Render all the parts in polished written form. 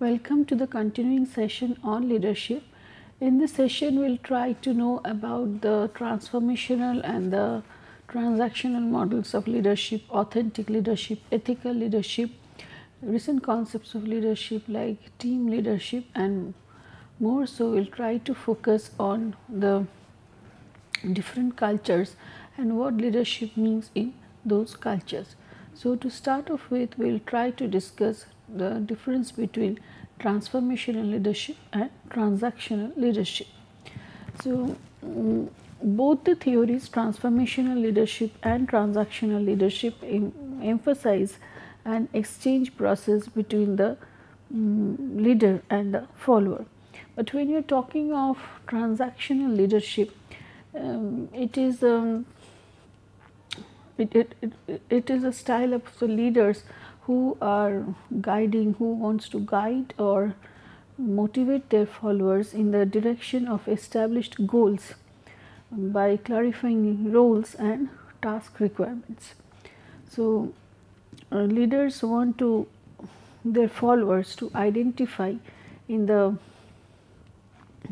Welcome to the continuing session on leadership. In this session, we will try to know about the transformational and the transactional models of leadership, authentic leadership, ethical leadership, recent concepts of leadership like team leadership, and more so we will try to focus on the different cultures and what leadership means in those cultures. So, to start off with, we will try to discuss the difference between transformational leadership and transactional leadership. So, both the theories, transformational leadership and transactional leadership, emphasize an exchange process between the leader and the follower. But when you are talking of transactional leadership, it is it is a style of the leaders who are guiding, who wants to guide or motivate their followers in the direction of established goals by clarifying roles and task requirements. So, leaders want to their followers to identify in the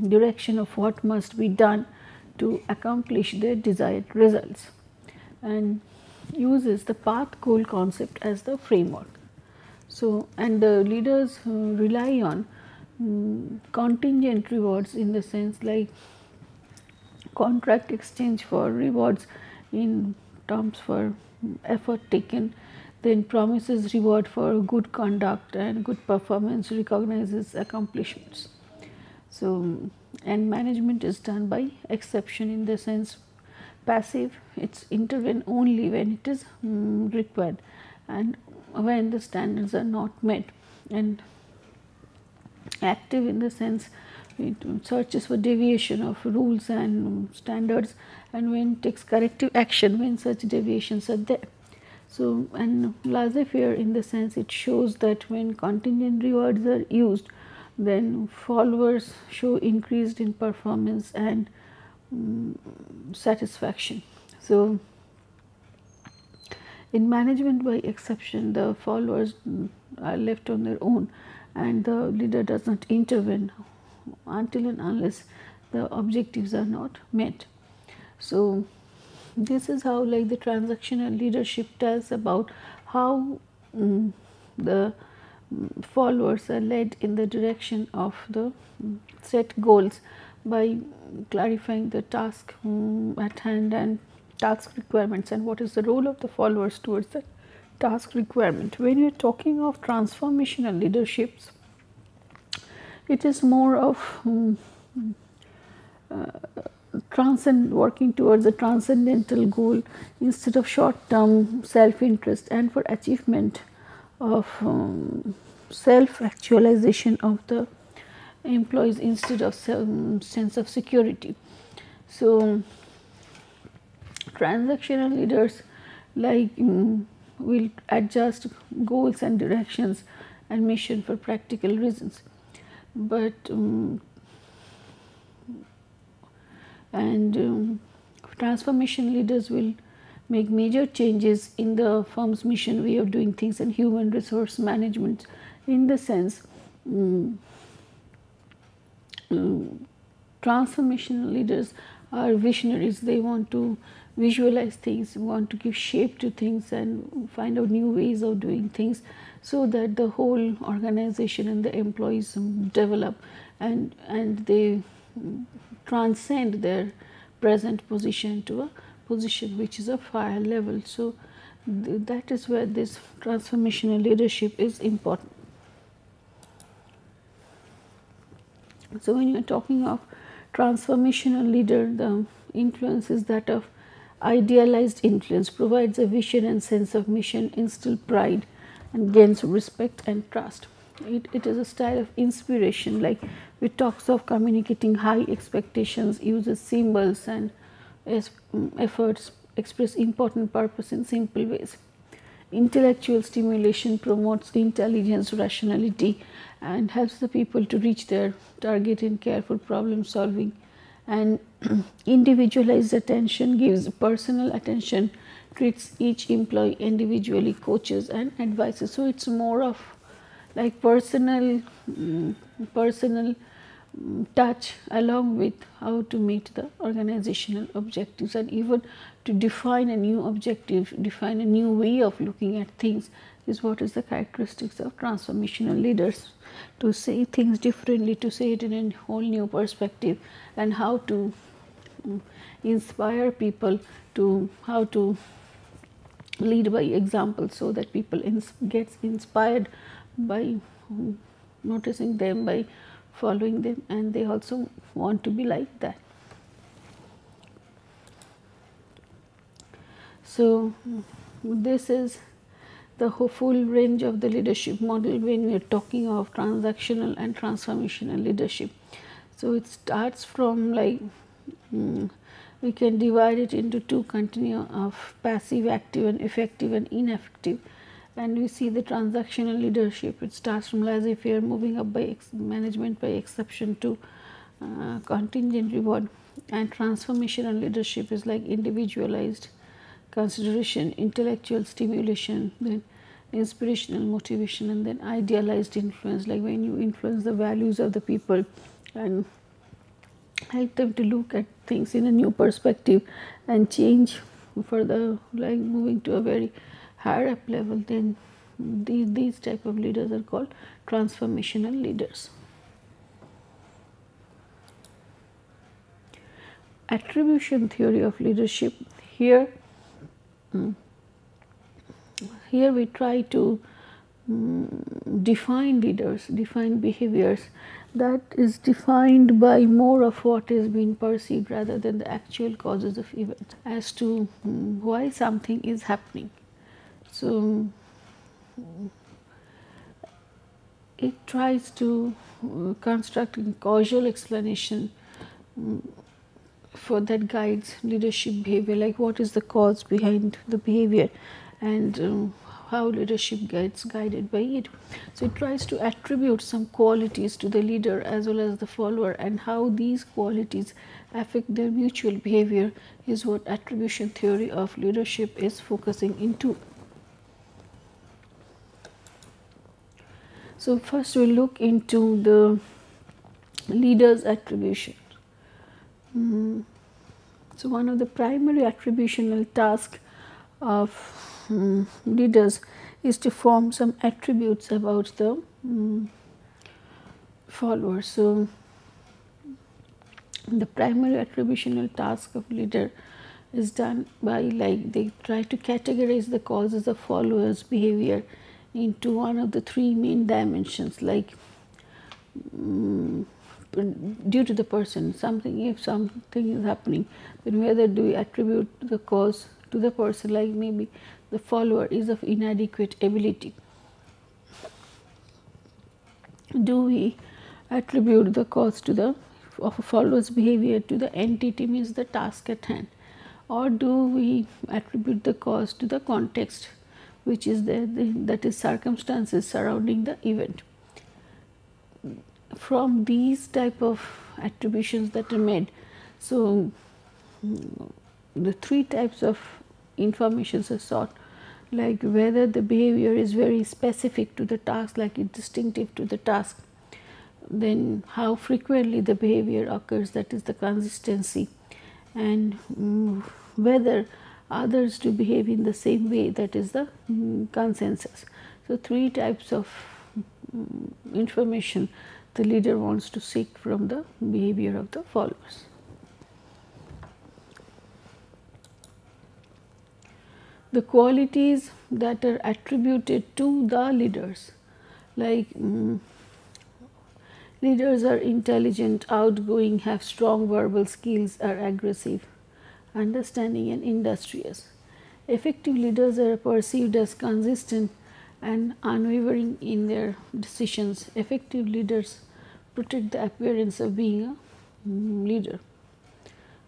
direction of what must be done to accomplish their desired results, and uses the path goal concept as the framework. So, and the leaders rely on contingent rewards in the sense like contract exchange for rewards in terms for effort taken, then promises reward for good conduct and good performance, recognizes accomplishments. So, and management is done by exception in the sense passive, it is intervene only when it is required and when the standards are not met, and active in the sense it searches for deviation of rules and standards, and when it takes corrective action when such deviations are there. So, and laissez-faire in the sense it shows that when contingent rewards are used, then followers show increased in performance and satisfaction. So, in management by exception, the followers are left on their own and the leader does not intervene until and unless the objectives are not met. So, this is how like the transactional leadership tells about how the followers are led in the direction of the set goals by clarifying the task at hand and task requirements and what is the role of the followers towards the task requirement. When you are talking of transformational leaderships, it is more of working towards a transcendental goal instead of short term self interest, and for achievement of self actualization of the employees instead of sense of security. So, transactional leaders like will adjust goals and directions and mission for practical reasons, but transformation leaders will make major changes in the firm's mission, way of doing things and human resource management, in the sense transformational leaders are visionaries. They want to visualize things, want to give shape to things and find out new ways of doing things, so that the whole organization and the employees develop and they transcend their present position to a position which is of higher level. So, that is where this transformational leadership is important. So, when you are talking of transformational leader, the influence is that of idealized influence, provides a vision and sense of mission, instills pride and gains respect and trust. It is a style of inspiration, like which talks of communicating high expectations, uses symbols and efforts express important purpose in simple ways. Intellectual stimulation promotes intelligence, rationality, and helps the people to reach their target in careful problem solving. And individualized attention gives personal attention, treats each employee individually, coaches and advises. So, it is more of like personal personal touch, along with how to meet the organizational objectives, and even to define a new objective, define a new way of looking at things, is what is the characteristics of transformational leaders. To say things differently, to say it in a whole new perspective, and how to inspire people, to how to lead by example, so that people gets inspired by noticing them, by following them, and they also want to be like that. So this is the full range of the leadership model when we are talking of transactional and transformational leadership. So it starts from like we can divide it into two continua of passive, active, and effective and ineffective. And we see the transactional leadership, it starts from laissez-faire, moving up by management by exception to contingent reward. And transformational leadership is like individualized consideration, intellectual stimulation, then inspirational motivation, and then idealized influence, like when you influence the values of the people and help them to look at things in a new perspective and change further, like moving to a very higher up level. Then these type of leaders are called transformational leaders. Attribution theory of leadership. Here we try to define leaders, define behaviors that is defined by more of what is being perceived rather than the actual causes of events, as to why something is happening. So it tries to construct a causal explanation for that guides leadership behavior, like what is the cause behind the behavior, and how leadership gets guided by it. So it tries to attribute some qualities to the leader as well as the follower, and how these qualities affect their mutual behavior is what attribution theory of leadership is focusing into. So first we'll look into the leader's attribution. So one of the primary attributional tasks of leaders is to form some attributes about the followers. So the primary attributional task of leader is done by, like, they try to categorize the causes of followers' behavior into one of the three main dimensions, like due to the person, something, if something is happening, then whether do we attribute the cause to the person, like maybe the follower is of inadequate ability. Do we attribute the cause to the of a follower's behavior to the entity, means the task at hand, or do we attribute the cause to the context, which is that is circumstances surrounding the event. From these type of attributions that are made, so the three types of informations are sought, like whether the behavior is very specific to the task, like it's distinctive to the task, then how frequently the behavior occurs, that is the consistency, and whether others to behave in the same way, that is the consensus. So three types of information the leader wants to seek from the behavior of the followers. The qualities that are attributed to the leaders, like leaders are intelligent, outgoing, have strong verbal skills, are aggressive, understanding, and industrious. Effective leaders are perceived as consistent and unwavering in their decisions. Effective leaders protect the appearance of being a leader.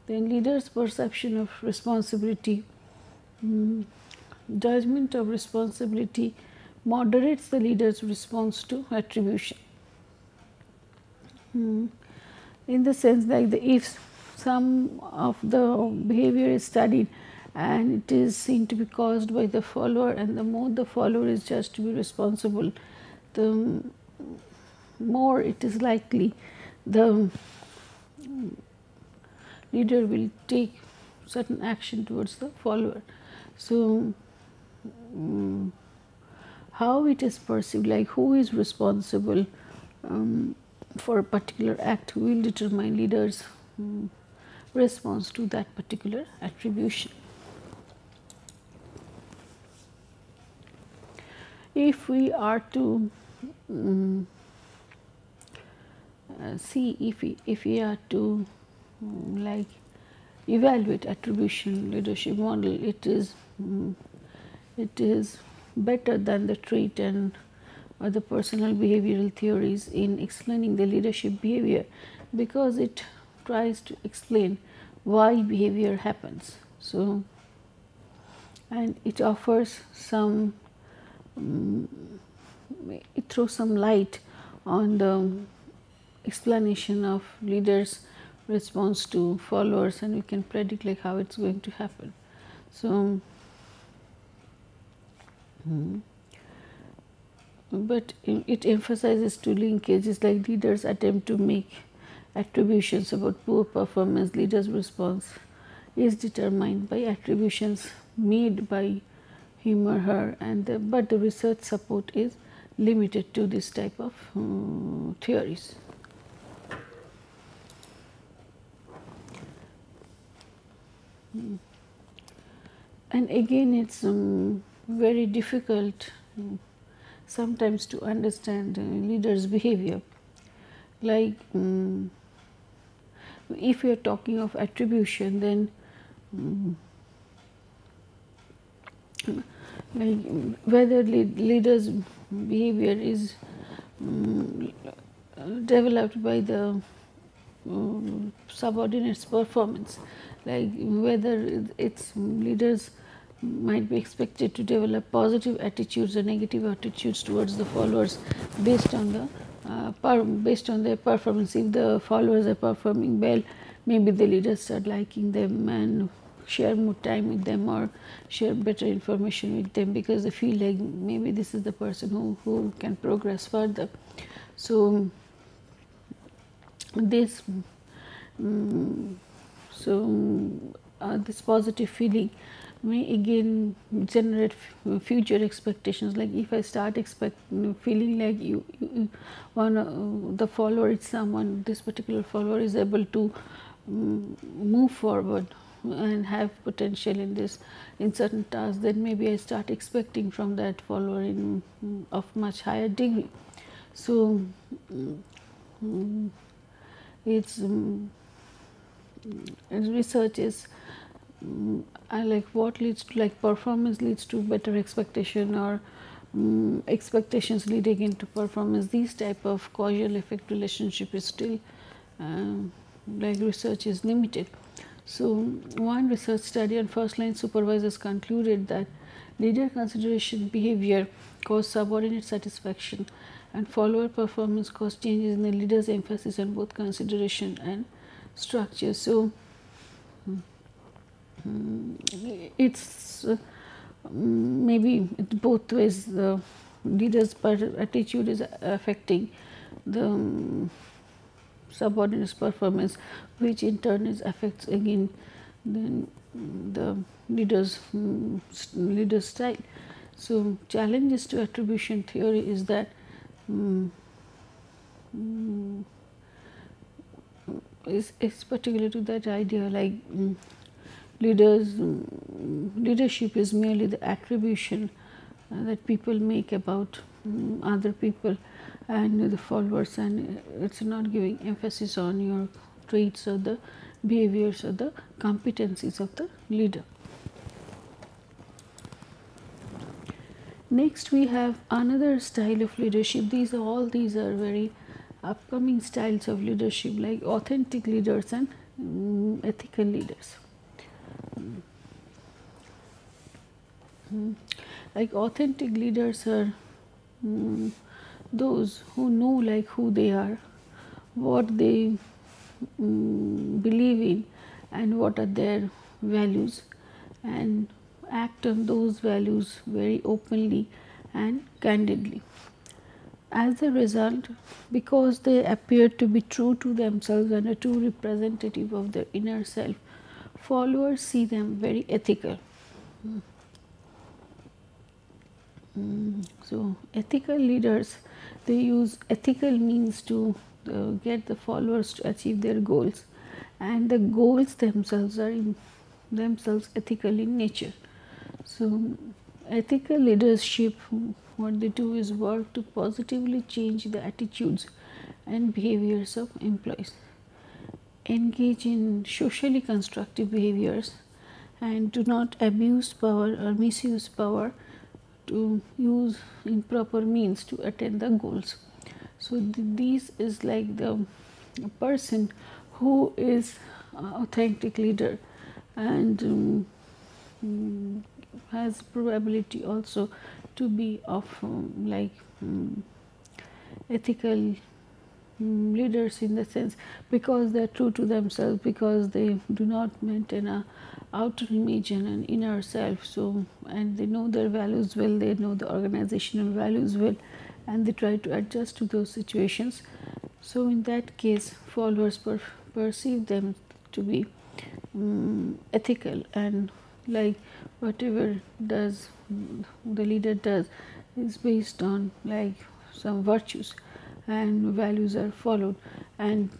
Then leaders' perception of responsibility, judgment of responsibility moderates the leader's response to attribution. In the sense that if some of the behavior is studied and it is seen to be caused by the follower, and the more the follower is judged to be responsible, the more it is likely the leader will take certain action towards the follower. So, how it is perceived, like who is responsible for a particular act, will determine leaders' response to that particular attribution. If we are to see, if we are to like evaluate attribution leadership model, it is better than the trait and the personal behavioral theories in explaining the leadership behavior, because it tries to explain why behavior happens. So, and it offers some, it throws some light on the explanation of leaders' response to followers, and we can predict like how it's going to happen. So, but it emphasizes two linkages, like leaders attempt to make attributions about poor performance. Leaders' response is determined by attributions made by him or her, and but the research support is limited to this type of theories. And again, it's very difficult sometimes to understand leaders' behavior. Like if we are talking of attribution, then like whether leaders' behavior is developed by the subordinates' performance, like whether its leaders might be expected to develop positive attitudes or negative attitudes towards the followers based on the based on their performance. If the followers are performing well, maybe the leaders start liking them and share more time with them or share better information with them, because they feel like maybe this is the person who can progress further. So, this this positive feeling may again generate future expectations. Like if I start feeling like the follower is someone, this particular follower is able to move forward and have potential in certain tasks, then maybe I start expecting from that follower of much higher degree. So, it's research is like what leads to, like performance leads to better expectation, or expectations leading into performance. These type of causal effect relationship is still like research is limited. So, one research study on first line supervisors concluded that leader consideration behavior caused subordinate satisfaction, and follower performance caused changes in the leader's emphasis on both consideration and structure. So, it's maybe both ways. The leader's attitude is affecting the subordinate's performance, which in turn affects again then the leader's style. So, challenges to attribution theory is that is particular to that idea, like leadership is merely the attribution that people make about other people and the followers, and it's not giving emphasis on your traits or the behaviors or the competencies of the leader. Next, we have another style of leadership. All these are very upcoming styles of leadership, like authentic leaders and ethical leaders. Like authentic leaders are those who know like who they are, what they believe in, and what are their values, and act on those values very openly and candidly. As a result, because they appear to be true to themselves and a true representative of their inner self, followers see them very ethical. So, ethical leaders, they use ethical means to get the followers to achieve their goals, and the goals themselves are in themselves ethical in nature. So, ethical leadership, what they do is work to positively change the attitudes and behaviors of employees, engage in socially constructive behaviors, and do not abuse power or misuse power to use improper means to attain the goals. So, this is like the person who is authentic leader and has probability also to be of ethical leaders, in the sense because they are true to themselves, because they do not maintain a outer image and an inner self. So, and they know their values well, they know the organizational values well, and they try to adjust to those situations. So, in that case, followers perceive them to be ethical, and like whatever does the leader does is based on like some virtues and values are followed, and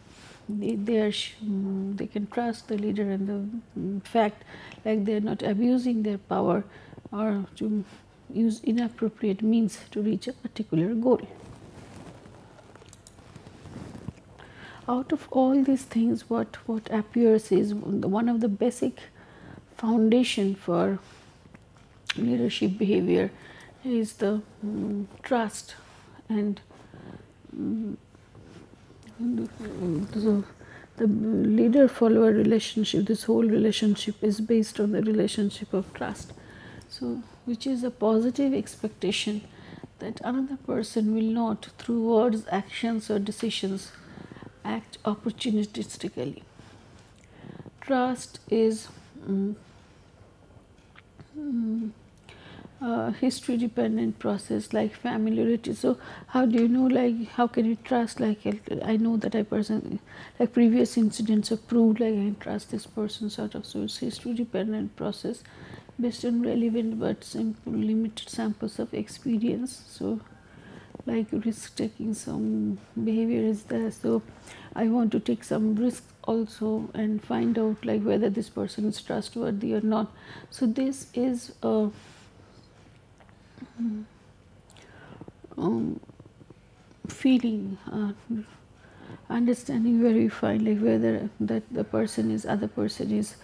they can trust the leader and the fact like they are not abusing their power or to use inappropriate means to reach a particular goal. Out of all these things, what appears is one of the basic foundation for leadership behavior is the trust, and so the leader follower relationship, this whole relationship is based on the relationship of trust. So, which is a positive expectation that another person will not, through words, actions, or decisions, act opportunistically. Trust is history dependent process like familiarity. So, how do you know, like how can you trust, like I know that I person, like previous incidents have proved like I can trust this person sort of. So, it's history dependent process based on relevant but simple limited samples of experience. So, like risk taking some behavior is there. So, I want to take some risk also and find out like whether this person is trustworthy or not. So, this is a feeling, understanding where we find like whether that the person is other person is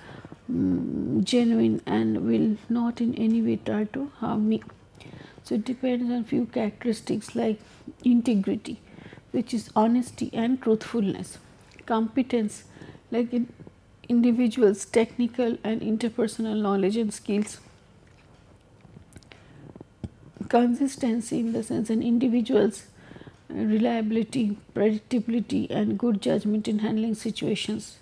genuine and will not in any way try to harm me. So, it depends on few characteristics like integrity, which is honesty and truthfulness, competence, like in individuals technical and interpersonal knowledge and skills, consistency in the sense an individual's reliability, predictability, and good judgment in handling situations.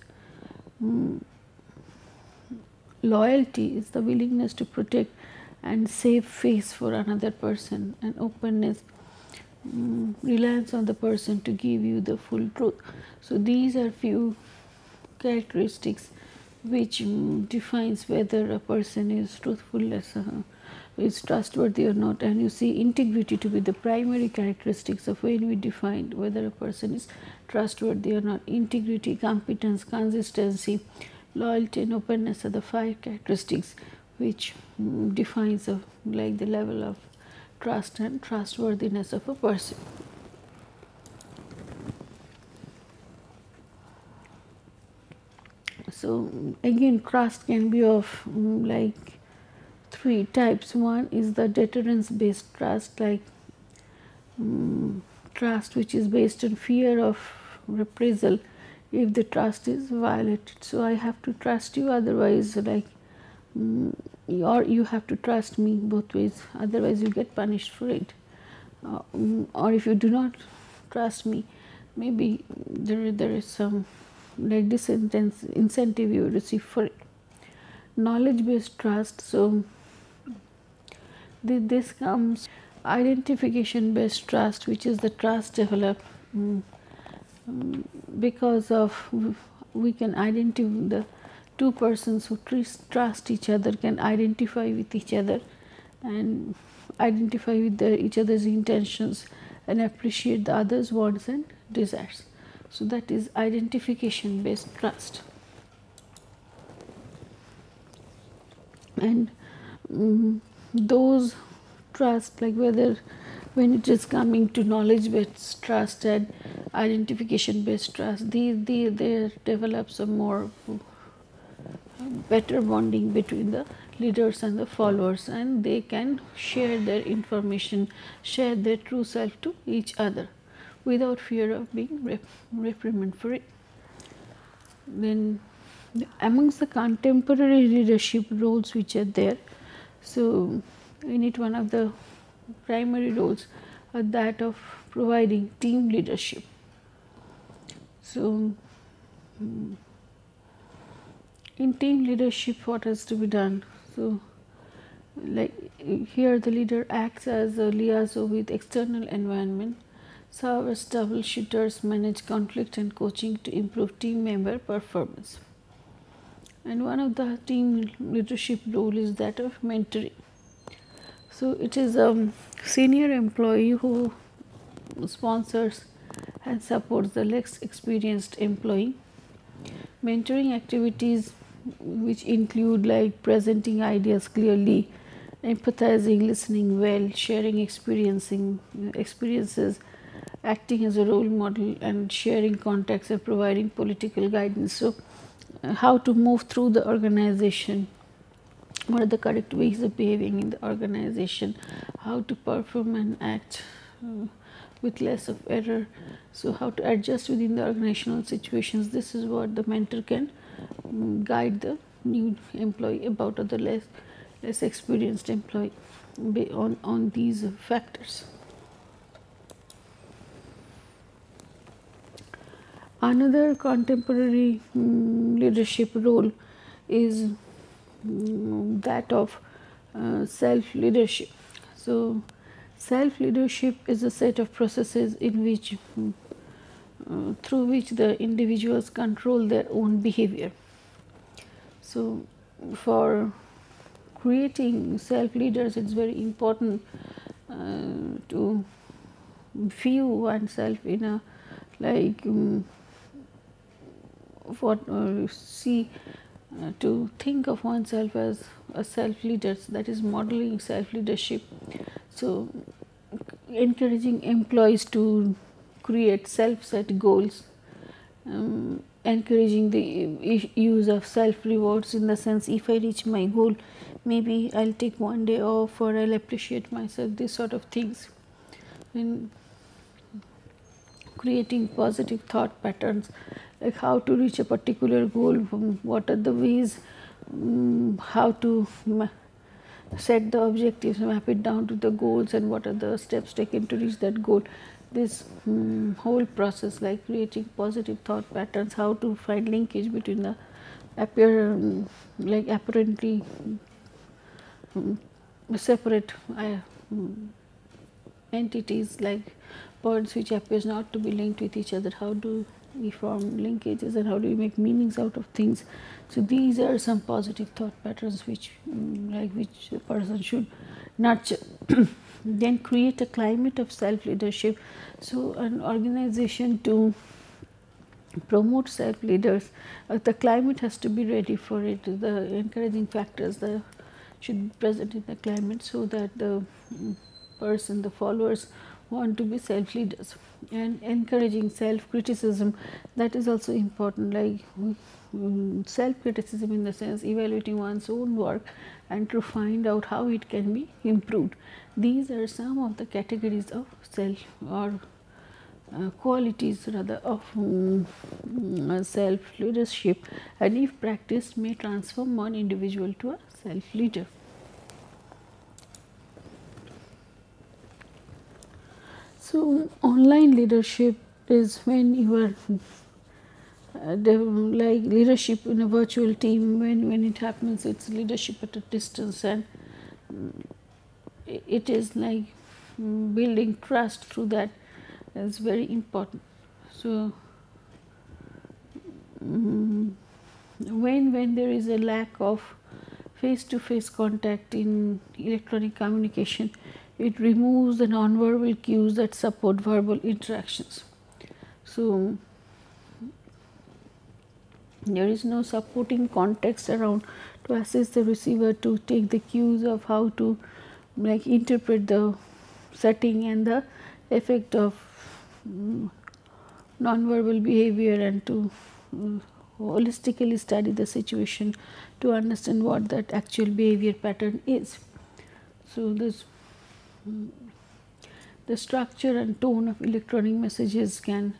Loyalty is the willingness to protect and save face for another person, and openness, reliance on the person to give you the full truth. So, these are few characteristics which defines whether a person is truthfulness, is trustworthy or not. And you see integrity to be the primary characteristics of when we define whether a person is trustworthy or not. Integrity, competence, consistency, loyalty and openness are the 5 characteristics which defines like the level of trust and trustworthiness of a person. So, again trust can be of like 3 types. One is the deterrence based trust, like trust which is based on fear of reprisal if the trust is violated. So, I have to trust you, otherwise like or you have to trust me, both ways, otherwise you get punished for it. Or if you do not trust me, maybe there is some like incentive you receive for it. Knowledge based trust, so this comes identification based trust, which is the trust developed because of we can identify the two persons who trust each other can identify with each other and identify with each other's intentions and appreciate the other's wants and desires. So, that is identification based trust. And those trust, like whether when it is coming to knowledge based trust and identification based trust, they develop some more better bonding between the leaders and the followers, and they can share their information, share their true self to each other without fear of being reprimanded for it. Then amongst the contemporary leadership roles which are there, so in it one of the primary roles are that of providing team leadership. So in team leadership, what has to be done? So like here the leader acts as a liaison with external environment, serve as troubleshooters, manage conflict and coaching to improve team member performance. And one of the team leadership role is that of mentoring. So it is a senior employee who sponsors and supports the less experienced employee. Mentoring activities which include like presenting ideas clearly, empathizing, listening well, sharing experiences, acting as a role model and sharing contacts and providing political guidance. So how to move through the organization, what are the correct ways of behaving in the organization, how to perform and act with less of error. So how to adjust within the organizational situations, this is what the mentor can guide the new employee about other less experienced employee on these factors. Another contemporary leadership role is that of self leadership. So self leadership is a set of processes in which through which the individuals control their own behavior. So for creating self leaders, it's very important to view oneself in a like see to think of oneself as a self leader, that is modeling self leadership. So encouraging employees to create self set goals, encouraging the use of self rewards, in the sense if I reach my goal, maybe I'll take one day off or I'll appreciate myself, this sort of things. And creating positive thought patterns, like how to reach a particular goal, what are the ways, how to set the objectives, map it down to the goals, and what are the steps taken to reach that goal. This whole process, like creating positive thought patterns, how to find linkage between the apparently separate entities, like points which appears not to be linked with each other. How do we form linkages and how do we make meanings out of things? So these are some positive thought patterns which which a person should nurture. Then create a climate of self leadership. So an organization to promote self leaders, the climate has to be ready for it. The encouraging factors should be present in the climate, so that the person, the followers, want to be self leaders. And encouraging self criticism, that is also important, like self criticism in the sense evaluating one's own work and to find out how it can be improved. These are some of the categories of self or qualities rather of self leadership, and if practiced may transform one individual to a self leader. So online leadership is when you are like leadership in a virtual team. When it happens, it's leadership at a distance, and it is like building trust through that is very important. So when there is a lack of face-to-face contact in electronic communication, it removes the non-verbal cues that support verbal interactions. So there is no supporting context around to assist the receiver to take the cues of how to interpret the setting and the effect of non-verbal behavior, and to holistically study the situation to understand what that actual behavior pattern is. So this the structure and tone of electronic messages can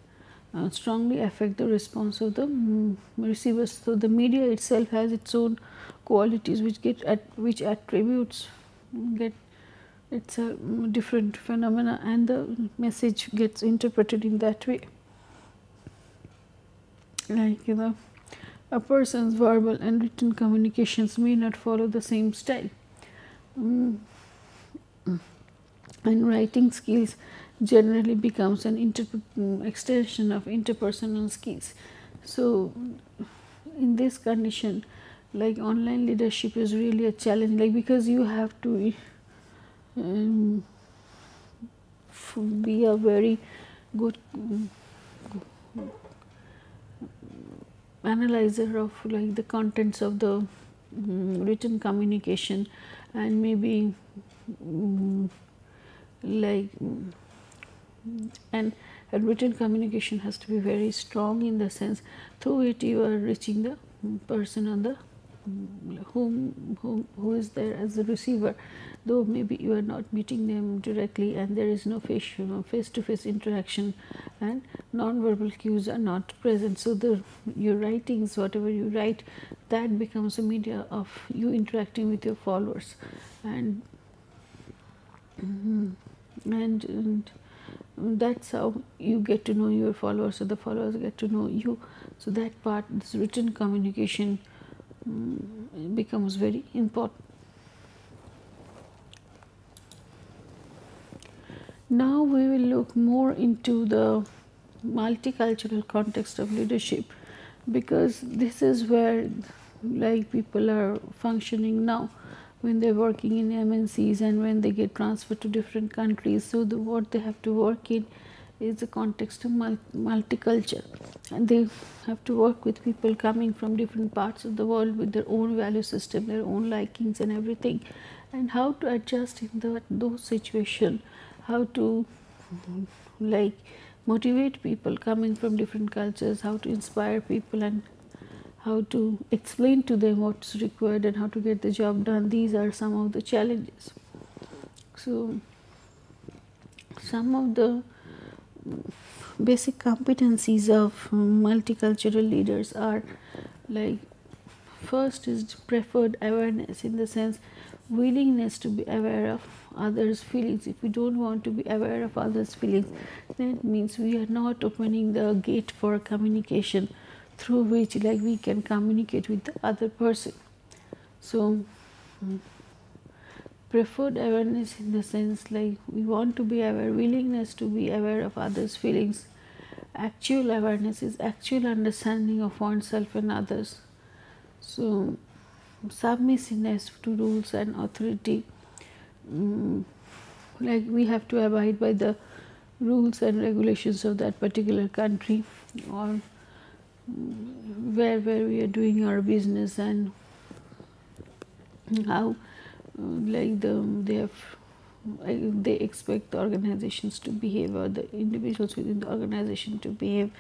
strongly affect the response of the receivers. So the media itself has its own qualities which attributes get it's a different phenomena, and the message gets interpreted in that way. Like a person's verbal and written communications may not follow the same style. And writing skills generally becomes an extension of interpersonal skills. So in this condition, like online leadership is really a challenge, like because you have to be a very good analyzer of like the contents of the written communication, and maybe and written communication has to be very strong, in the sense through it you are reaching the person on the who is there as the receiver, though maybe you are not meeting them directly and there is no face-to-face interaction and non-verbal cues are not present. So your writings, whatever you write, that becomes a media of you interacting with your followers, and that's how you get to know your followers, so the followers get to know you. So that part, this written communication, becomes very important. Now we will look more into the multicultural context of leadership, because this is where like people are functioning now when they're working in MNCs and when they get transferred to different countries. So what they have to work in is the context of multicultural, and they have to work with people coming from different parts of the world with their own value system, their own likings and everything, and how to adjust in those situations, how to like motivate people coming from different cultures, how to inspire people, and how to explain to them what's required and how to get the job done. These are some of the challenges. So some of the basic competencies of multicultural leaders are like, first is preferred awareness, in the sense willingness to be aware of others' feelings. If we don't want to be aware of others' feelings, then it means we are not opening the gate for communication through which like we can communicate with the other person. So preferred awareness, in the sense like we want to be aware, willingness to be aware of others' feelings. Actual awareness is actual understanding of oneself and others. So submissiveness to rules and authority, like we have to abide by the rules and regulations of that particular country, or where we are doing our business, and how they expect the organizations to behave, or the individuals within the organization to behave,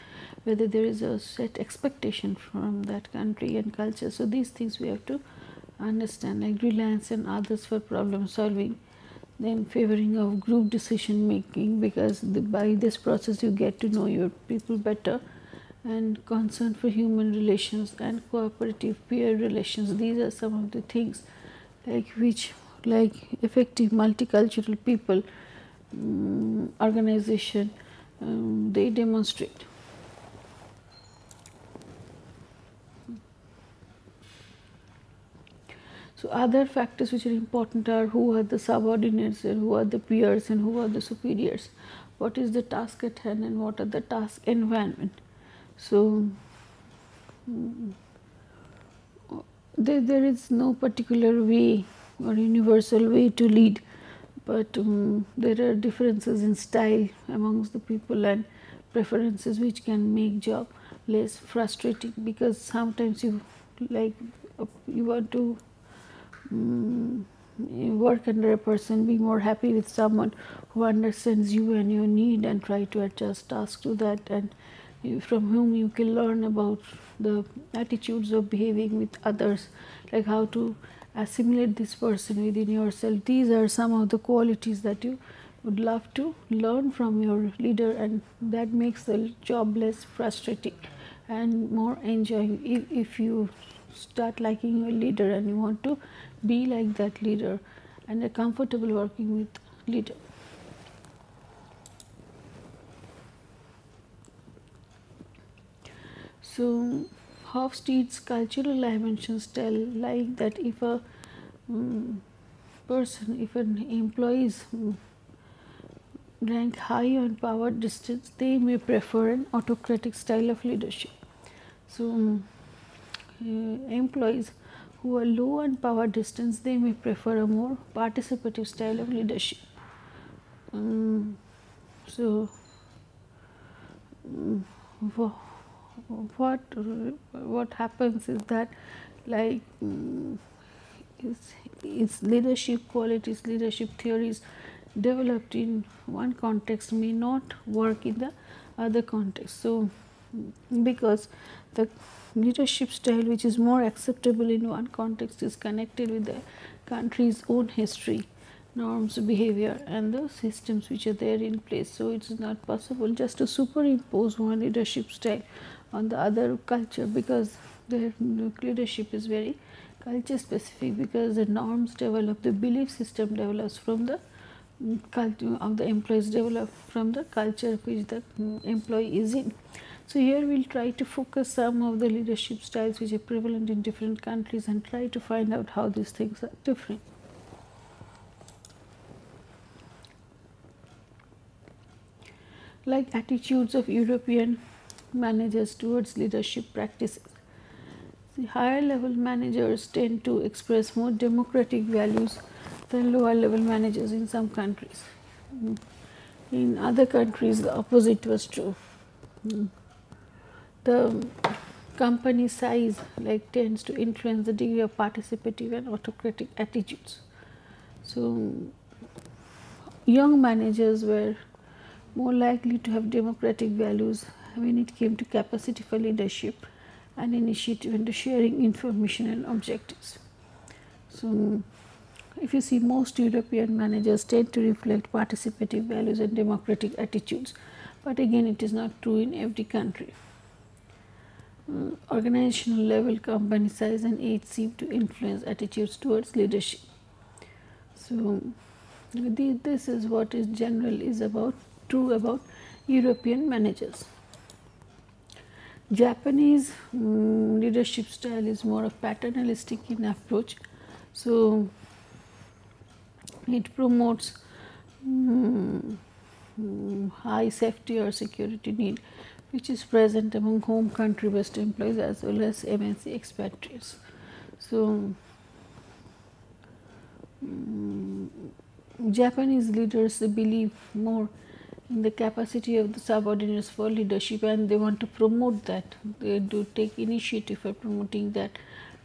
whether there is a set expectation from that country and culture. So these things we have to understand, like reliance on others for problem solving, then favoring of group decision making, because by this process you get to know your people better, and concern for human relations and cooperative peer relations. These are some of the things like which like effective multicultural people organization they demonstrate. So, other factors which are important are who are the subordinates and who are the peers and who are the superiors, what is the task at hand and what are the task environment. So, there is no particular way or universal way to lead, but there are differences in style amongst the people and preferences which can make job less frustrating, because sometimes you like you want to work under a person, be more happy with someone who understands you and your need and try to adjust tasks to that, and from whom you can learn about the attitudes of behaving with others, like how to assimilate this person within yourself. These are some of the qualities that you would love to learn from your leader, and that makes the job less frustrating and more enjoying. If you start liking your leader and you want to be like that leader and are comfortable working with leader. So, Hofstede's cultural dimensions tell like that if a person, if an employee is rank high on power distance, they may prefer an autocratic style of leadership. So, employees who are low on power distance, they may prefer a more participative style of leadership. So, what happens is that, like its leadership qualities, leadership theories developed in one context may not work in the other context. So, because the leadership style which is more acceptable in one context is connected with the country's own history, norms, behavior and the systems which are there in place. So, it is not possible just to superimpose one leadership style on the other culture, because the leadership is very culture specific, because the norms develop, the belief system develops from the culture of the employees, develop from the culture which the employee is in. So, here we will try to focus some of the leadership styles which are prevalent in different countries and try to find out how these things are different. Like attitudes of European managers towards leadership practices. The higher level managers tend to express more democratic values than lower level managers in some countries. In other countries, the opposite was true. The company size tends to influence the degree of participative and autocratic attitudes. So, young managers were more likely to have democratic values when it came to capacity for leadership and initiative into sharing information and objectives. So, if you see, most European managers tend to reflect participative values and democratic attitudes, but again it is not true in every country. Organizational level, company size and age seem to influence attitudes towards leadership. So, this is what is general is about true about European managers. Japanese leadership style is more of paternalistic in approach. So, it promotes high safety or security need, which is present among home country based employees as well as MNC expatriates. So, Japanese leaders believe more in the capacity of the subordinates for leadership, and they want to promote that. They do take initiative for promoting that,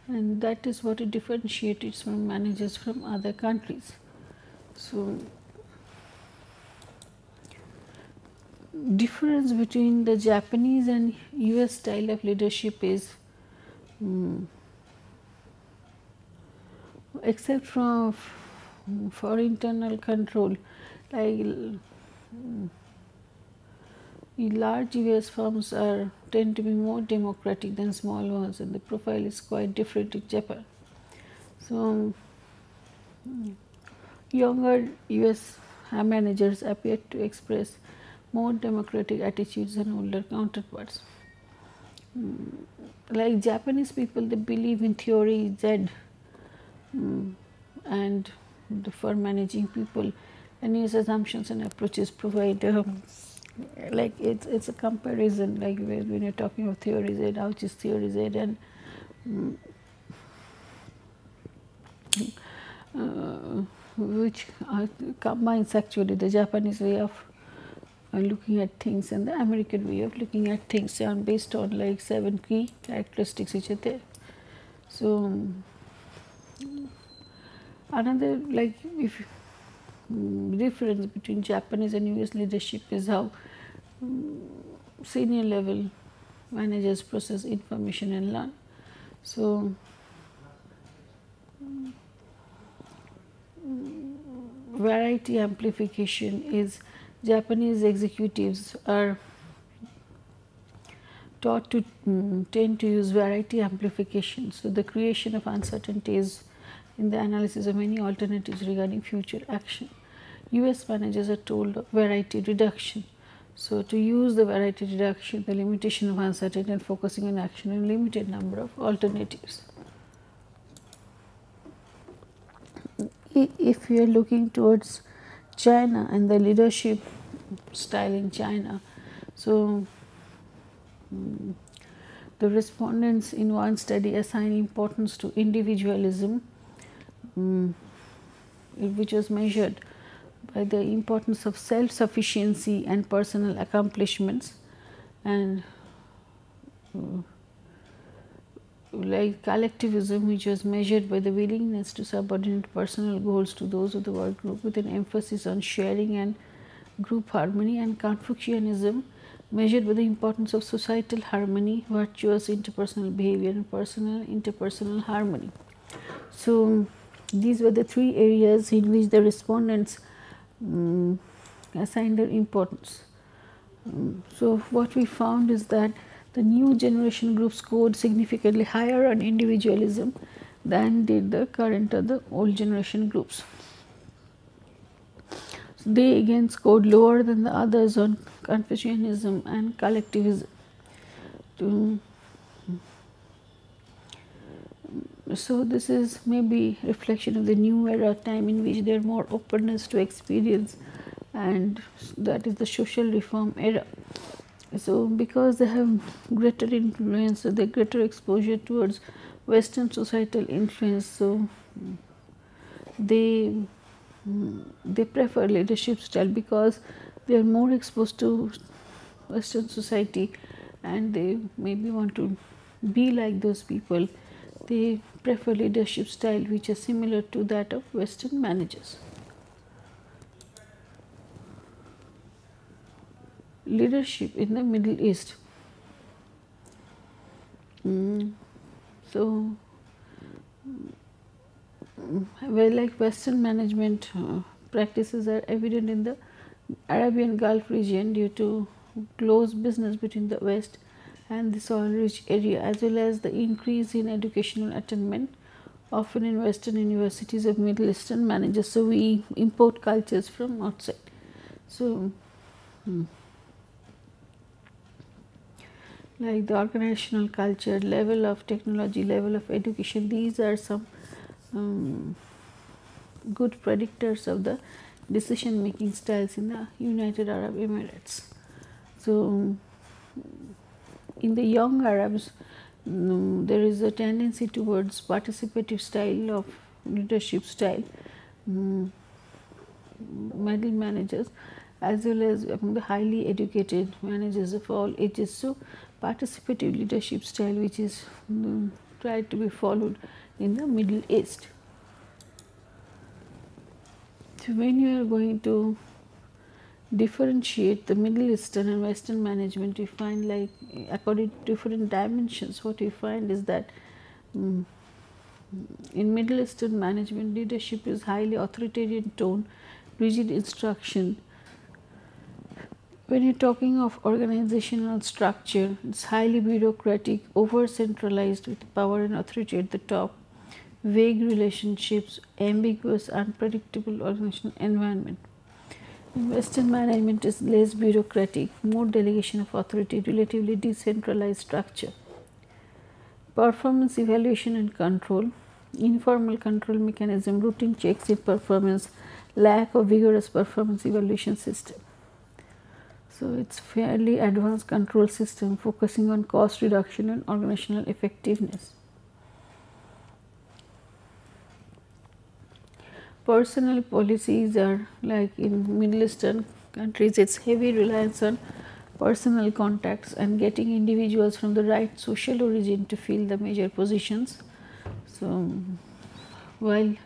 and that is what it differentiates from managers from other countries. So, difference between the Japanese and US style of leadership is except for internal control, like large US firms tend to be more democratic than small ones, and the profile is quite different in Japan. So, younger US managers appear to express more democratic attitudes than older counterparts. Like Japanese people, they believe in theory Z, and for managing people, and use assumptions and approaches provide like it's a comparison, like when you're talking of theory Z, which is theory Z, and which combines actually the Japanese way of looking at things and the American way of looking at things, and based on like 7 key characteristics which are there. So another like if difference between Japanese and US leadership is how senior level managers process information and learn. So variety amplification is Japanese executives are taught to tend to use variety amplification. So the creation of uncertainties in the analysis of many alternatives regarding future action. US managers are told variety reduction. So to use the variety reduction, the limitation of uncertainty and focusing on action in a limited number of alternatives. If we are looking towards China and the leadership style in China, so the respondents in one study assign importance to individualism, which was measured by the importance of self-sufficiency and personal accomplishments, and like collectivism, which was measured by the willingness to subordinate personal goals to those of the work group with an emphasis on sharing and group harmony, and Confucianism measured by the importance of societal harmony, virtuous interpersonal behavior, and personal interpersonal harmony. So these were the 3 areas in which the respondents assigned their importance. So what we found is that the new generation group scored significantly higher on individualism than did the current or the old generation groups. So they again scored lower than the others on Confucianism and collectivism. So this is maybe reflection of the new era, time in which there is more openness to experience, and that is the social reform era. So because they have greater influence, or the greater exposure towards Western societal influence, so they prefer leadership style because they are more exposed to Western society, and they maybe want to be like those people. They prefer leadership style which is similar to that of Western managers. Leadership in the Middle East. So, well, like Western management practices are evident in the Arabian Gulf region due to close business between the West and this oil-rich area, as well as the increase in educational attainment, often in Western universities of Middle Eastern managers. So we import cultures from outside. So like the organizational culture, level of technology, level of education, these are some good predictors of the decision making styles in the United Arab Emirates. So in the young Arabs, there is a tendency towards participative style of leadership style, middle managers, as well as among the highly educated managers of all ages. So participative leadership style, which is tried to be followed in the Middle East. So when you are going to differentiate the Middle Eastern and Western management, you find like according to different dimensions, what you find is that in Middle Eastern management, leadership is highly authoritarian tone, rigid instruction. When you are talking of organizational structure, it is highly bureaucratic, over centralized with power and authority at the top, vague relationships, ambiguous, unpredictable organizational environment. Western management is less bureaucratic, more delegation of authority, relatively decentralized structure. Performance evaluation and control, informal control mechanism, routine checks in performance, lack of vigorous performance evaluation system. So, it is fairly advanced control system focusing on cost reduction and organizational effectiveness. Personal policies are like in Middle Eastern countries, it is heavy reliance on personal contacts and getting individuals from the right social origin to fill the major positions. So, while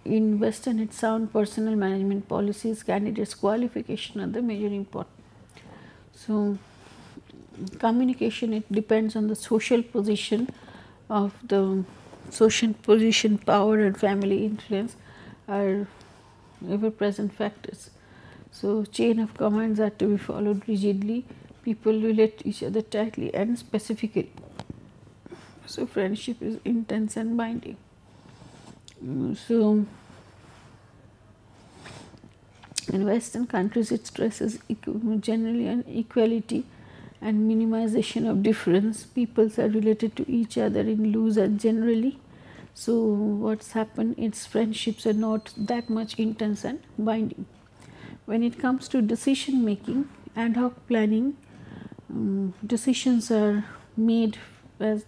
in Western it's sound personal management policies, candidates qualification are the major important. So, communication, it depends on the social position of the social position, power and family influence are ever present factors. So, chain of commands are to be followed rigidly, people relate to each other tightly and specifically. So, friendship is intense and binding. So, in Western countries it stresses generally on equality and minimization of difference. Peoples are related to each other in loose and generally. So, what has happened, its friendships are not that much intense and binding. When it comes to decision making, ad hoc planning, decisions are made as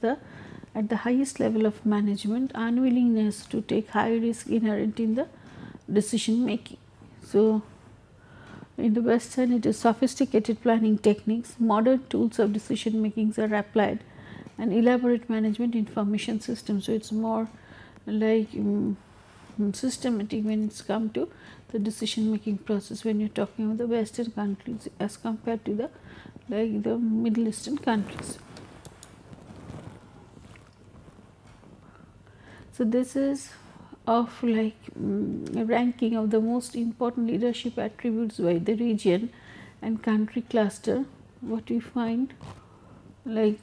at the highest level of management, unwillingness to take high risk inherent in the decision making. So, in the Western it is sophisticated planning techniques, modern tools of decision making are applied and elaborate management information systems. So, it is more like systematic when it is come to the decision making process when you are talking about the Western countries as compared to the Middle Eastern countries. So, this is of a ranking of the most important leadership attributes by the region and country cluster. What we find like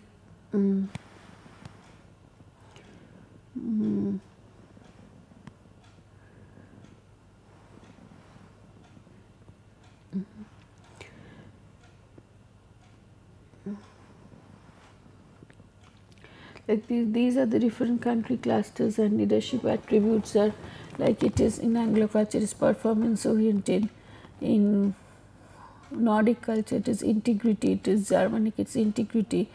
these are the different country clusters and leadership attributes are like it is in Anglo culture is performance oriented, in Nordic culture it is integrity, it is Germanic it is integrity,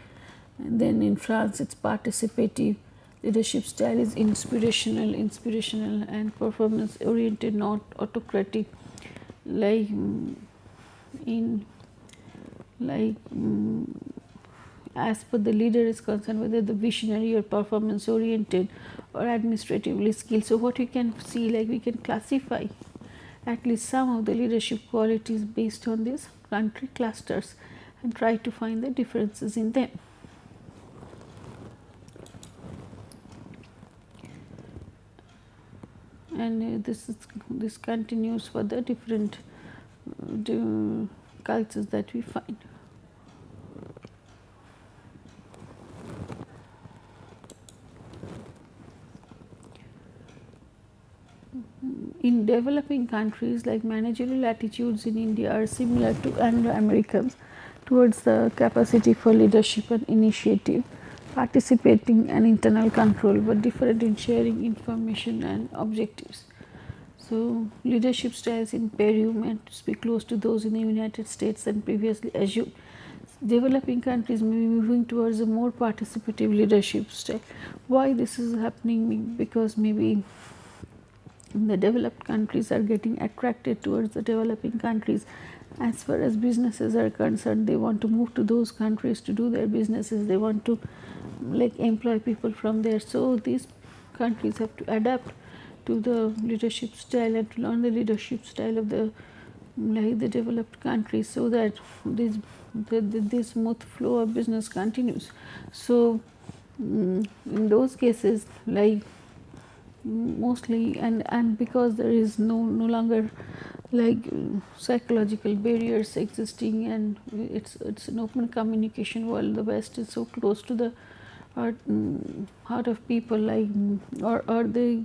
and then in France it is participative. Leadership style is inspirational and performance oriented, not autocratic. Like in as per the leader is concerned, whether the visionary or performance oriented or administratively skilled. So, what we can see, we can classify at least some of the leadership qualities based on these country clusters and try to find the differences in them. And this continues for the different cultures that we find. In developing countries, like managerial attitudes in India are similar to Anglo-Americans towards the capacity for leadership and initiative, participating and internal control, but different in sharing information and objectives. So, leadership styles in Peru meant to be close to those in the United States than previously assumed. Developing countries may be moving towards a more participative leadership style. Why this is happening? Because maybe the developed countries are getting attracted towards the developing countries. As far as businesses are concerned, they want to move to those countries to do their businesses, they want to employ people from there. So, these countries have to adapt to the leadership style and to learn the leadership style of the developed countries, so that this smooth flow of business continues. So, in those cases mostly and because there is no longer psychological barriers existing, and it's an open communication world. The West is so close to the heart of people, or they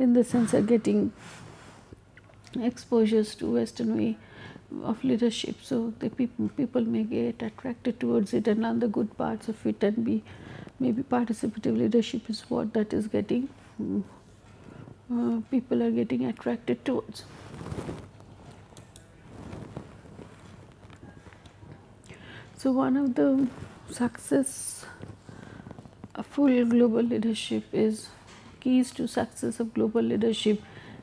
in the sense are getting exposures to Western way of leadership. So, the people may get attracted towards it and learn the good parts of it and be maybe participative leadership is what that is getting, people are getting attracted towards. So, one of the full global leadership is keys to success of global leadership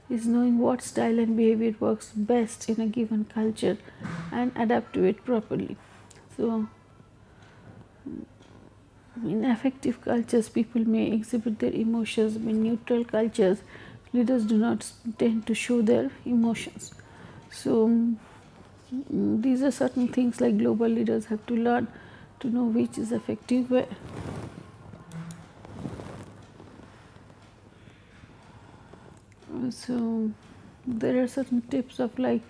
is knowing what style and behavior works best in a given culture and adapt to it properly. So, in affective cultures, people may exhibit their emotions. In neutral cultures, leaders do not tend to show their emotions. So, these are certain things like global leaders have to learn to know which is effective way. So, there are certain tips of like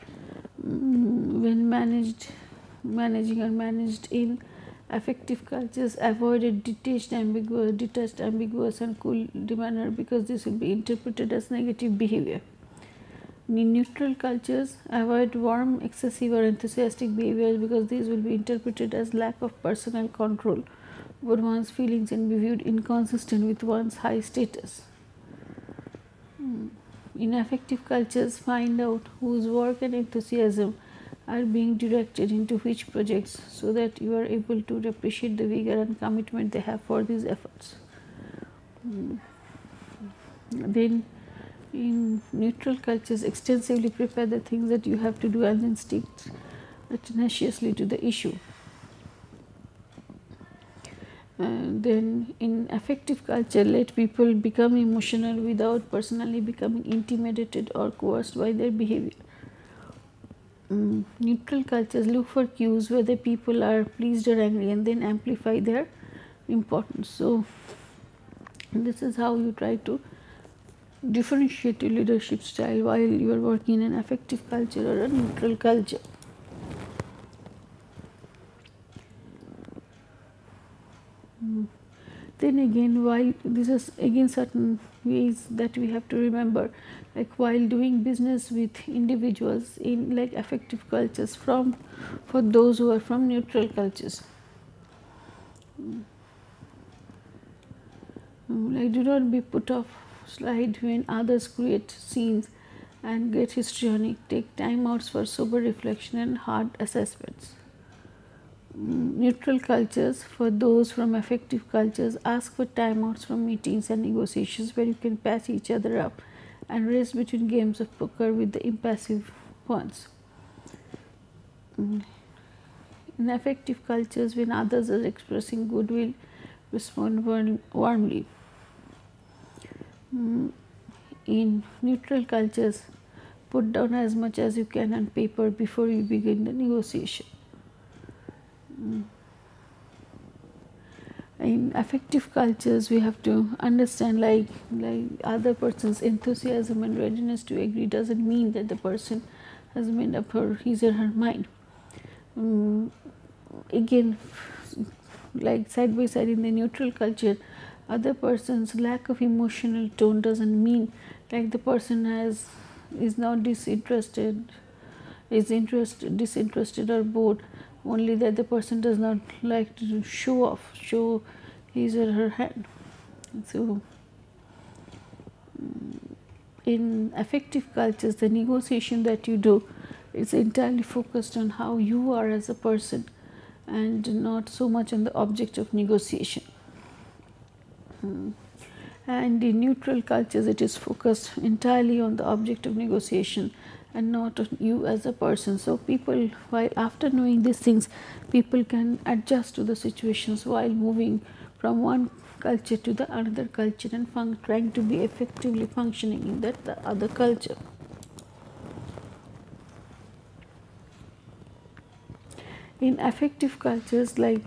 when managing or managed in affective cultures, avoid detached, ambiguous and cool demeanor because this will be interpreted as negative behavior. In neutral cultures, avoid warm, excessive or enthusiastic behaviors because these will be interpreted as lack of personal control over one's feelings and be viewed inconsistent with one's high status. In affective cultures, find out whose work and enthusiasm are being directed into which projects so that you are able to appreciate the vigor and commitment they have for these efforts. Then in neutral cultures, extensively prepare the things that you have to do and then stick tenaciously to the issue. Then in affective culture, let people become emotional without personally becoming intimidated or coerced by their behavior. Neutral cultures look for cues whether people are pleased or angry and then amplify their importance. So, this is how you try to differentiate your leadership style while you are working in an affective culture or a neutral culture. Then again, while this is again certain ways that we have to remember, like while doing business with individuals in like affective cultures for those who are from neutral cultures. Like do not be put off slide when others create scenes and get histrionic. Take time outs for sober reflection and hard assessments. Neutral cultures, for those from affective cultures, ask for timeouts from meetings and negotiations where you can patch each other up and race between games of poker with the impassive ones. In affective cultures, when others are expressing goodwill, respond warmly. In neutral cultures, put down as much as you can on paper before you begin the negotiation. In affective cultures, we have to understand like other person's enthusiasm and readiness to agree doesn't mean that the person has made up his or her mind. Again, like side by side in the neutral culture, other person's lack of emotional tone doesn't mean like the person is not disinterested or bored, only that the person does not like to show his or her hand. So, in affective cultures, the negotiation that you do is entirely focused on how you are as a person and not so much on the object of negotiation. And in neutral cultures, it is focused entirely on the object of negotiation and not on you as a person. So, people, while after knowing these things, people can adjust to the situations while moving from one culture to the another culture and trying to be effectively functioning in the other culture. In affective cultures, like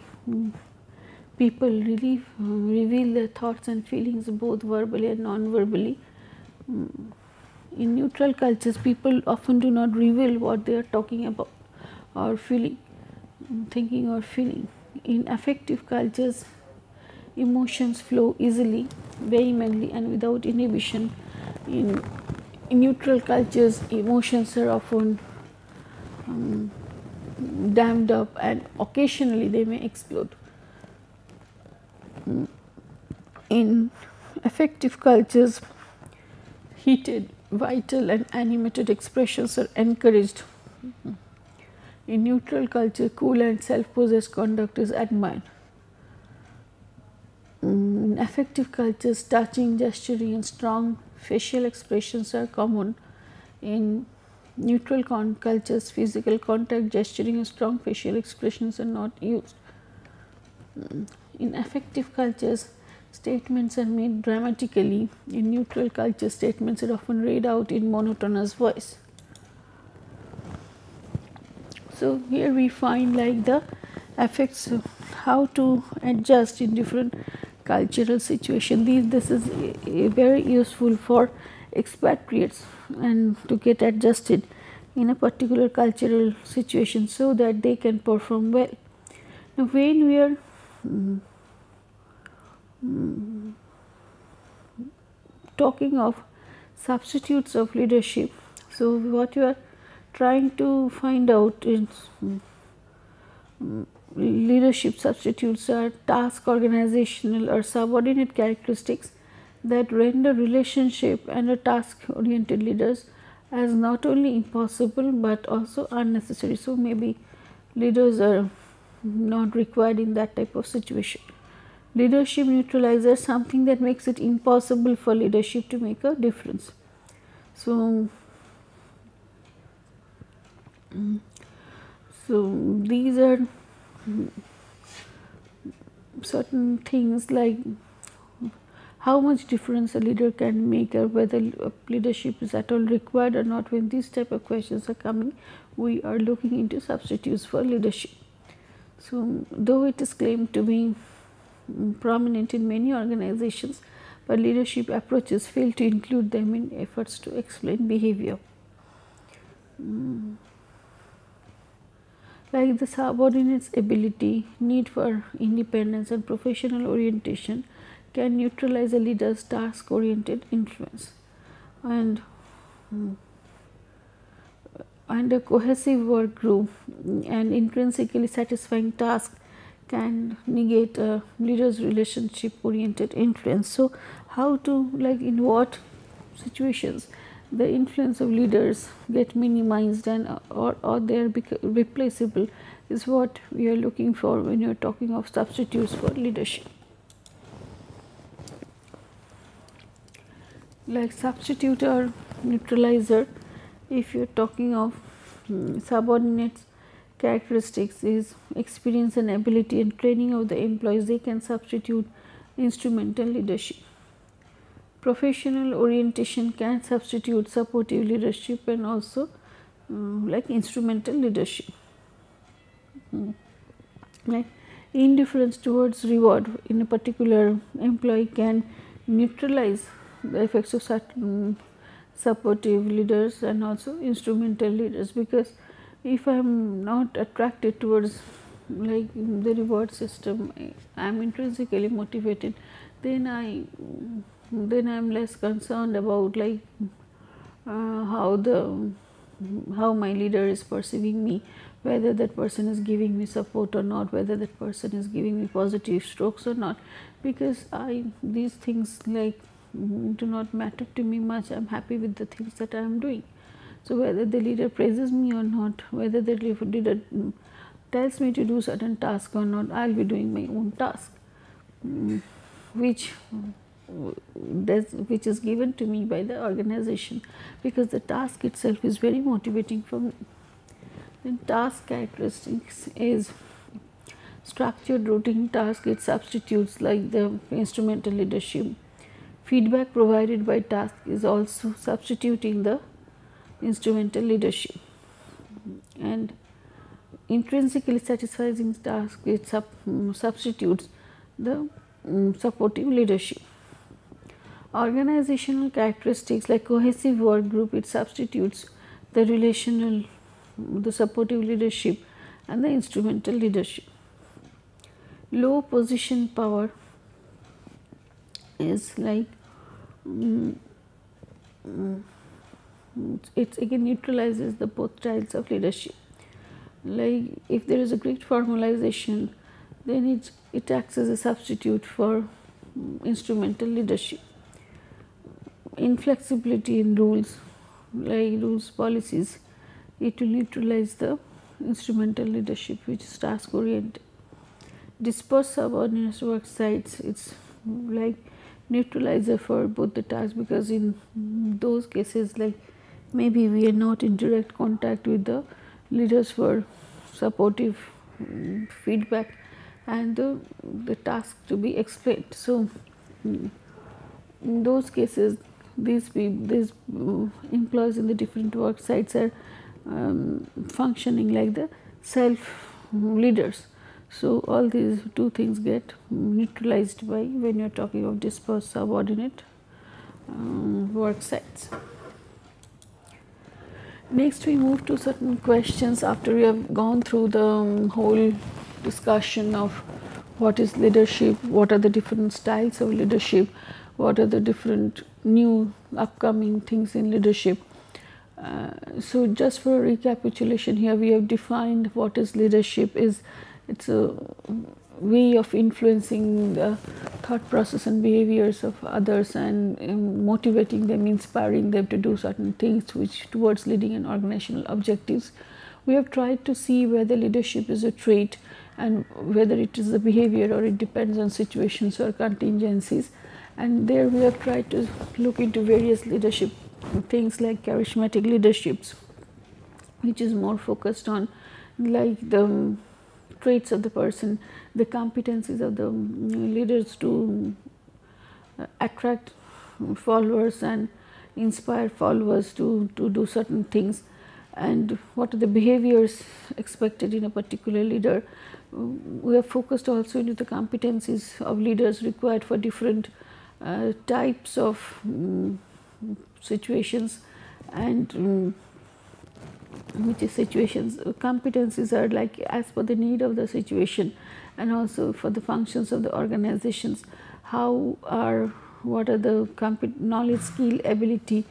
people really reveal their thoughts and feelings both verbally and non-verbally. In neutral cultures, people often do not reveal what they are talking about or feeling, thinking or feeling. In affective cultures, emotions flow easily, vehemently and without inhibition. In neutral cultures, emotions are often dammed up and occasionally they may explode. In affective cultures, heated, vital and animated expressions are encouraged. In neutral culture, cool and self-possessed conduct is admired. In affective cultures, touching, gesturing and strong facial expressions are common. In neutral cultures, physical contact, gesturing and strong facial expressions are not used. In affective cultures, statements are made dramatically. In neutral cultures, statements are often read out in monotonous voice. So, here we find like the affects how to adjust in different cultural situations. This is very useful for expatriates and to get adjusted in a particular cultural situation so that they can perform well. Now, when we are talking of substitutes of leadership, so what you are trying to find out is leadership substitutes are task, organizational or subordinate characteristics that render relationship and a task oriented leaders as not only impossible but also unnecessary. So, maybe leaders are not required in that type of situation. Leadership neutralizes something that makes it impossible for leadership to make a difference. So, these are certain things like how much difference a leader can make or whether leadership is at all required or not. When these type of questions are coming, we are looking into substitutes for leadership. So, though it is claimed to be prominent in many organizations, but leadership approaches fail to include them in efforts to explain behavior. Like the subordinate's ability, need for independence and professional orientation can neutralize a leader's task oriented influence, and a cohesive work group and intrinsically satisfying task can negate a leader's relationship oriented influence. So, how to, like in what situations the influence of leaders get minimized and or they are replaceable is what we are looking for when you are talking of substitutes for leadership. Like substitute or neutralizer, if you are talking of subordinates characteristics is experience and ability and training of the employees, they can substitute instrumental leadership. Professional orientation can substitute supportive leadership and also like instrumental leadership. Like indifference towards reward in a particular employee can neutralize the effects of certain supportive leaders and also instrumental leaders, because if I am not attracted towards like the reward system, I am intrinsically motivated, then I am less concerned about like how my leader is perceiving me, whether that person is giving me support or not, whether that person is giving me positive strokes or not, because these things like do not matter to me much. I am happy with the things that I am doing. So, whether the leader praises me or not, whether the leader tells me to do certain task or not, I will be doing my own task, which is given to me by the organization, because the task itself is very motivating for me. Then task characteristics is structured routine task, it substitutes like the instrumental leadership. Feedback provided by task is also substituting the instrumental leadership, and intrinsically satisfying task it substitutes the supportive leadership. Organizational characteristics like cohesive work group, it substitutes the relational, the supportive leadership and the instrumental leadership. Low position power is like it again neutralizes the both styles of leadership. Like if there is a great formalization, then it acts as a substitute for instrumental leadership. Inflexibility in rules, like rules policies, it will neutralize the instrumental leadership, which is task oriented. Dispersed subordinates work sites, it's like neutralizer for both the tasks, because in those cases, like maybe we are not in direct contact with the leaders for supportive feedback and the task to be explained. So in those cases, these employees in the different work sites are functioning like the self leaders. So all these two things get neutralized by when you are talking of dispersed subordinate work sites. Next we move to certain questions after we have gone through the whole discussion of what is leadership, what are the different styles of leadership, what are the different new upcoming things in leadership. So just for a recapitulation, here we have defined what is leadership. It's a way of influencing the thought process and behaviors of others and motivating them, inspiring them to do certain things which towards leading an organizational objectives. We have tried to see whether leadership is a trait and whether it is a behavior or it depends on situations or contingencies. And there we have tried to look into various leadership things like charismatic leaderships, which is more focused on like the traits of the person, the competencies of the leaders to attract followers and inspire followers to do certain things, and what are the behaviors expected in a particular leader. We have focused also into the competencies of leaders required for different types of situations, and which is situations. Competencies are like as per the need of the situation and also for the functions of the organizations. What are the knowledge, skill, ability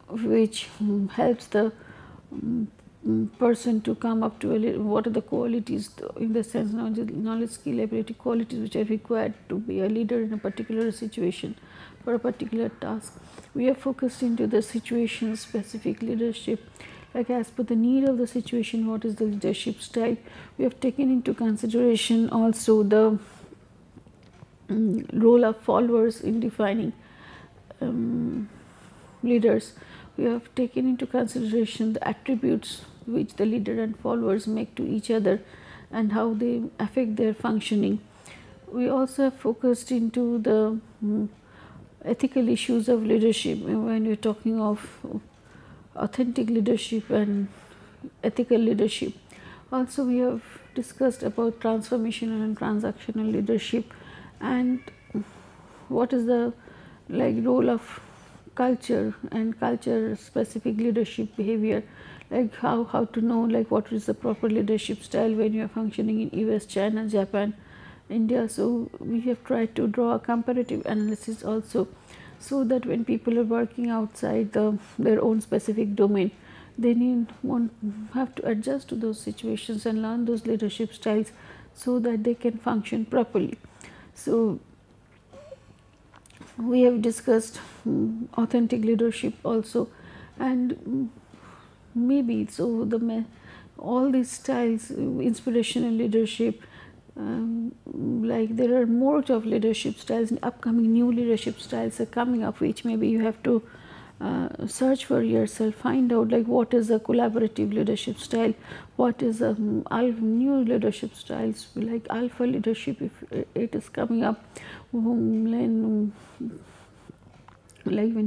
which helps the person to come up to what are the qualities in the sense knowledge, skill, ability, qualities which are required to be a leader in a particular situation for a particular task. We have focused into the situation specific leadership, like as per the need of the situation, what is the leadership style. We have taken into consideration also the role of followers in defining leaders. We have taken into consideration the attributes which the leader and followers make to each other and how they affect their functioning. We also have focused into the ethical issues of leadership when we are talking of authentic leadership and ethical leadership. Also we have discussed about transformational and transactional leadership and what is the role of culture and culture specific leadership behavior, like how to know what is the proper leadership style when you are functioning in US, China, Japan, India. So we have tried to draw a comparative analysis also, so that when people are working outside their own specific domain, they won't have to adjust to those situations and learn those leadership styles so that they can function properly. So we have discussed authentic leadership also, and maybe so all these styles, inspirational leadership, there are more of leadership styles, and upcoming new leadership styles are coming up, which maybe you have to search for yourself, find out what is a collaborative leadership style, what is a new leadership styles like alpha leadership if it is coming up. When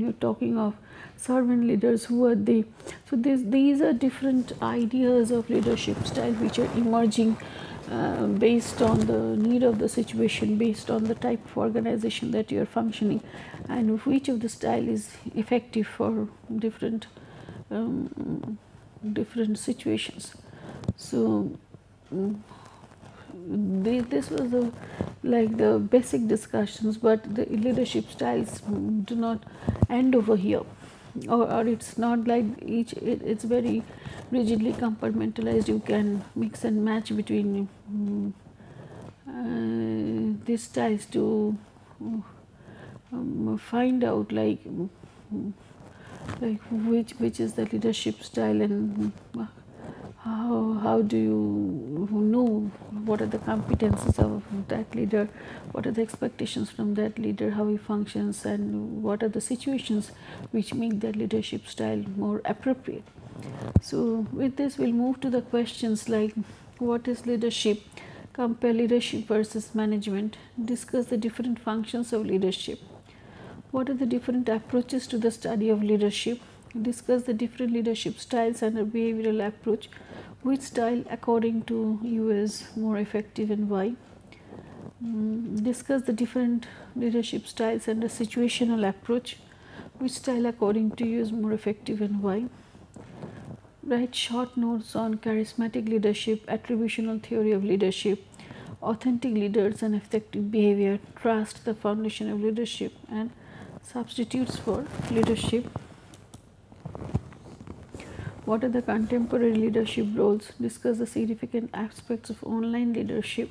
you're talking of servant leaders, who are they? So these are different ideas of leadership style which are emerging based on the need of the situation, based on the type of organization that you are functioning, and which of the style is effective for different situations. So this was the basic discussions, but the leadership styles do not end over here, or it's not like it's very rigidly compartmentalized. You can mix and match between these styles to find out like which is the leadership style, and how do you know what are the competencies of that leader, what are the expectations from that leader, how he functions, and what are the situations which make that leadership style more appropriate. So with this we'll move to the questions like what is leadership, compare leadership versus management, discuss the different functions of leadership, what are the different approaches to the study of leadership, discuss the different leadership styles and a behavioral approach, which style according to you is more effective and why, discuss the different leadership styles and a situational approach, which style according to you is more effective and why. Write short notes on charismatic leadership, attributional theory of leadership, authentic leaders and effective behavior, trust, the foundation of leadership, and substitutes for leadership. What are the contemporary leadership roles? Discuss the significant aspects of online leadership.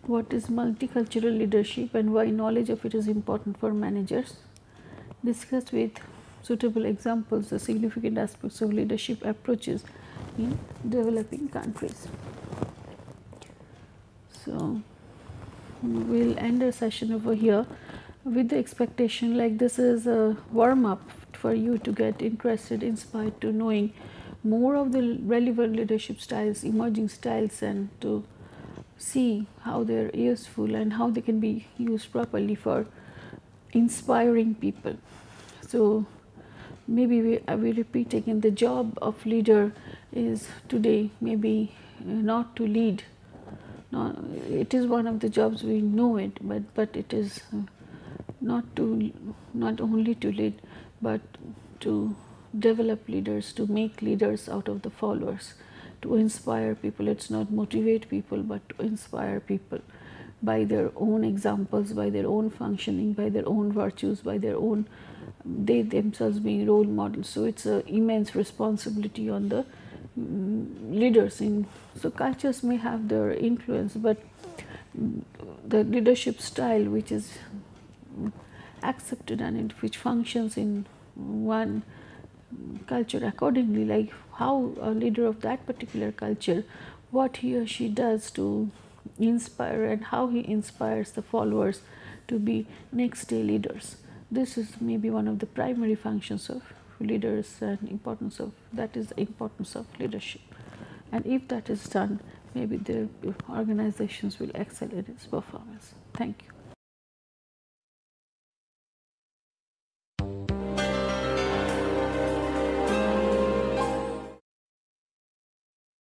What is multicultural leadership and why knowledge of it is important for managers? Discuss with suitable examples the significant aspects of leadership approaches in developing countries. So we'll end our session over here with the expectation like this is a warm up for you to get interested, inspired to knowing more of the relevant leadership styles, emerging styles, and to see how they are useful and how they can be used properly for inspiring people. So maybe we repeat again, the job of leader is today maybe not to lead. No, it is one of the jobs, we know it, but it is not only to lead, but to develop leaders, to make leaders out of the followers, to inspire people. It's not motivate people, but to inspire people by their own examples, by their own functioning, by their own virtues, by their own, they themselves being role models. So it's an immense responsibility on the leaders. So cultures may have their influence, but the leadership style which is accepted and which functions in one culture accordingly, like how a leader of that particular culture, what he or she does to inspire and how he inspires the followers to be next day leaders. This is maybe one of the primary functions of leaders, and importance of that is the importance of leadership. And if that is done, maybe the organizations will excel in its performance. Thank you.